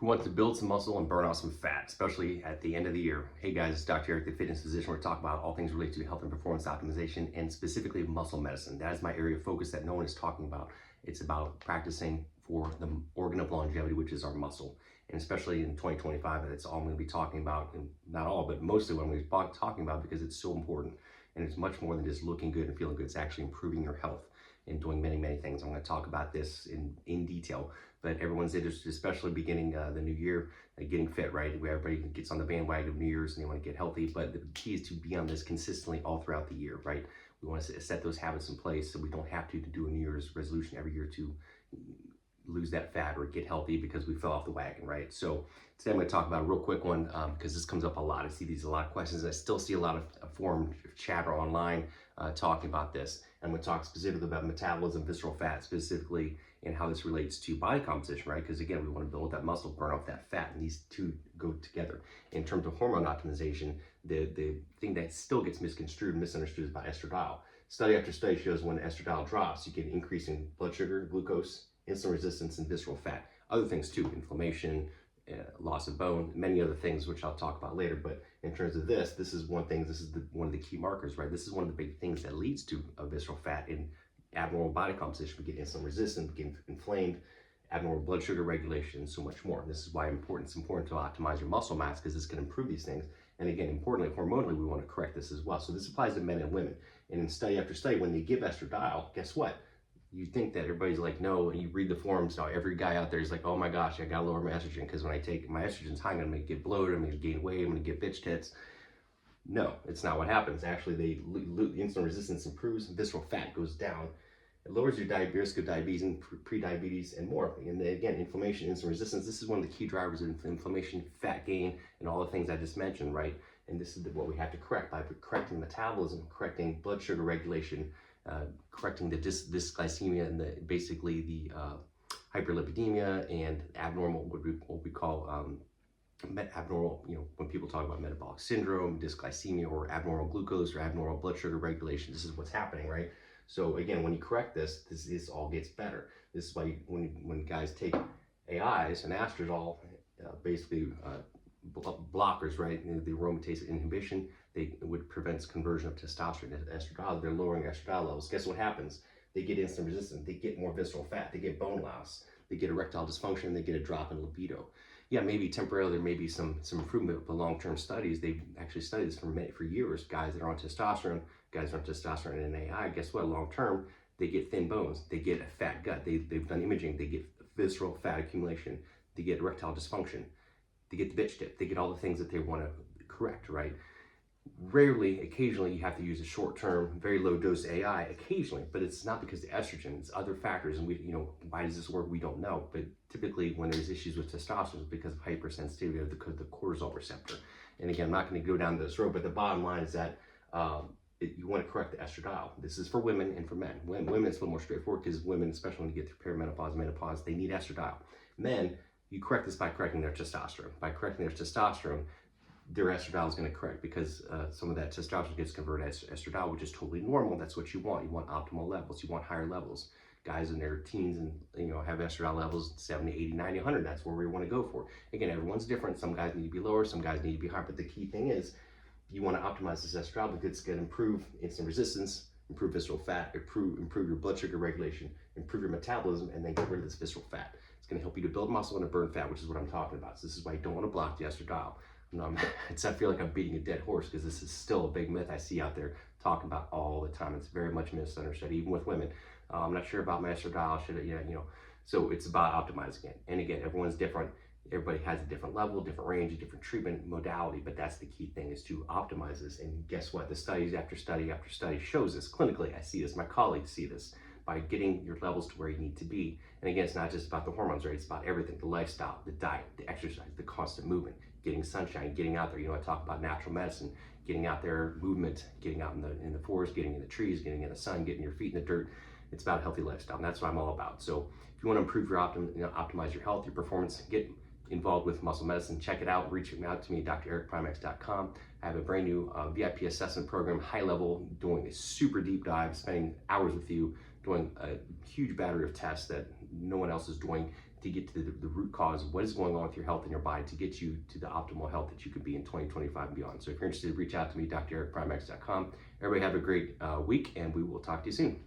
Who wants to build some muscle and burn off some fat, especially at the end of the year? Hey guys, it's Dr. Eric, the fitness physician. We're talking about all things related to health and performance optimization and specifically muscle medicine. That is my area of focus that no one is talking about. It's about practicing for the organ of longevity, which is our muscle. And especially in 2025, that's all I'm going to be talking about, and not all, but mostly what I'm going to be talking about because it's so important. And it's much more than just looking good and feeling good. It's actually improving your health and doing many, many things. I'm going to talk about this in detail, but everyone's interested, especially beginning the new year, getting fit, right? Where everybody gets on the bandwagon of New Year's and they want to get healthy, but the key is to be on this consistently all throughout the year, right? We want to set those habits in place so we don't have to do a New Year's resolution every year to lose that fat or get healthy because we fell off the wagon, right? So today I'm going to talk about a real quick one because this comes up a lot. I see these a lot of questions. I still see a lot of forum chatter online talking about this. I'm going to talk specifically about metabolism, visceral fat specifically, and how this relates to body composition, right? Because again, we want to build that muscle, burn off that fat, and these two go together. In terms of hormone optimization, the thing that still gets misconstrued and misunderstood is about estradiol. Study after study shows when estradiol drops, you get an increase in blood sugar, glucose, insulin resistance, and visceral fat. Other things too, inflammation, loss of bone, many other things, which I'll talk about later. But in terms of this is one thing, this is one of the key markers, right? This is one of the big things that leads to a visceral fat in abnormal body composition. We get insulin resistant, we get inflamed, abnormal blood sugar regulation, and so much more. This is why it's important to optimize your muscle mass because this can improve these things. And again, importantly, hormonally, we want to correct this as well. So this applies to men and women. And in study after study, when they give estradiol, guess what? You think that everybody's like, no, and you read the forums, now every guy out there is like, oh my gosh, I gotta lower my estrogen because when I take my estrogen's high, I'm gonna get bloated, I'm gonna gain weight, I'm gonna get bitch tits. No, it's not what happens. Actually, insulin resistance improves, visceral fat goes down. It lowers your risk of diabetes and pre-diabetes and more. And then again, inflammation, insulin resistance, this is one of the key drivers of inflammation, fat gain, and all the things I just mentioned, right? And this is what we have to correct by correcting metabolism, correcting blood sugar regulation, correcting the dysglycemia and basically the hyperlipidemia and abnormal, what we call abnormal, when people talk about metabolic syndrome, dysglycemia, or abnormal glucose or abnormal blood sugar regulation, this is what's happening, right? So again, when you correct this all gets better. This is why when guys take AIs and Estradiol, basically blockers, right? The aromatase inhibition, it would prevent conversion of testosterone to estradiol. They're lowering estradiol levels. Guess what happens? They get insulin resistant. They get more visceral fat. They get bone loss. They get erectile dysfunction. They get a drop in libido. Yeah, maybe temporarily there may be some improvement, but long-term studies, they've actually studied this for years. Guys that are on testosterone, guys that are on testosterone and AI, guess what? Long-term, they get thin bones. They get a fat gut. They've done imaging. They get visceral fat accumulation. They get erectile dysfunction. They get the bitch tip. They get all the things that they want to correct, right? Rarely, occasionally, you have to use a short-term, very low-dose AI, occasionally, but it's not because of the estrogen, it's other factors, and why does this work? We don't know, but typically when there's issues with testosterone, it's because of hypersensitivity of the cortisol receptor. And again, I'm not going to go down this road, but the bottom line is that you want to correct the estradiol. This is for women and for men. Women, it's a little more straightforward because women, especially when you get through perimenopause, menopause, they need estradiol. Men, you correct this by correcting their testosterone. By correcting their testosterone, their estradiol is going to correct because some of that testosterone gets converted as estradiol, which is totally normal. That's what you want. You want optimal levels. You want higher levels. Guys in their teens and have estradiol levels 70, 80, 90, 100. That's where we want to go for. Again, everyone's different. Some guys need to be lower. Some guys need to be higher. But the key thing is you want to optimize this estradiol because it's going to improve insulin resistance, improve visceral fat, improve your blood sugar regulation, improve your metabolism, and then get rid of this visceral fat. It's going to help you to build muscle and to burn fat, which is what I'm talking about. So this is why you don't want to block the estradiol. I feel like I'm beating a dead horse because this is still a big myth I see out there talking about all the time. It's very much misunderstood, even with women. I'm not sure about my estradiol. So it's about optimizing it. And again, everyone's different. Everybody has a different level, different range, a different treatment modality, but that's the key thing is to optimize this. And guess what? The studies after study after study shows this. Clinically, I see this. My colleagues see this by getting your levels to where you need to be. And again, it's not just about the hormones, right? It's about everything, the lifestyle, the diet, the exercise, the constant movement, getting sunshine, getting out there. I talk about natural medicine, getting out there, movement, getting out in the forest, getting in the trees, getting in the sun, getting your feet in the dirt. It's about a healthy lifestyle, and that's what I'm all about. So if you want to improve your optimize your health, your performance, get involved with muscle medicine, check it out. Reach out to me, drericprimex.com. I have a brand new VIP assessment program, high level, doing a super deep dive, spending hours with you doing a huge battery of tests that no one else is doing to get to the root cause of what is going on with your health and your body to get you to the optimal health that you could be in 2025 and beyond. So if you're interested, reach out to me, drericprimex.com. Everybody have a great week, and we will talk to you soon.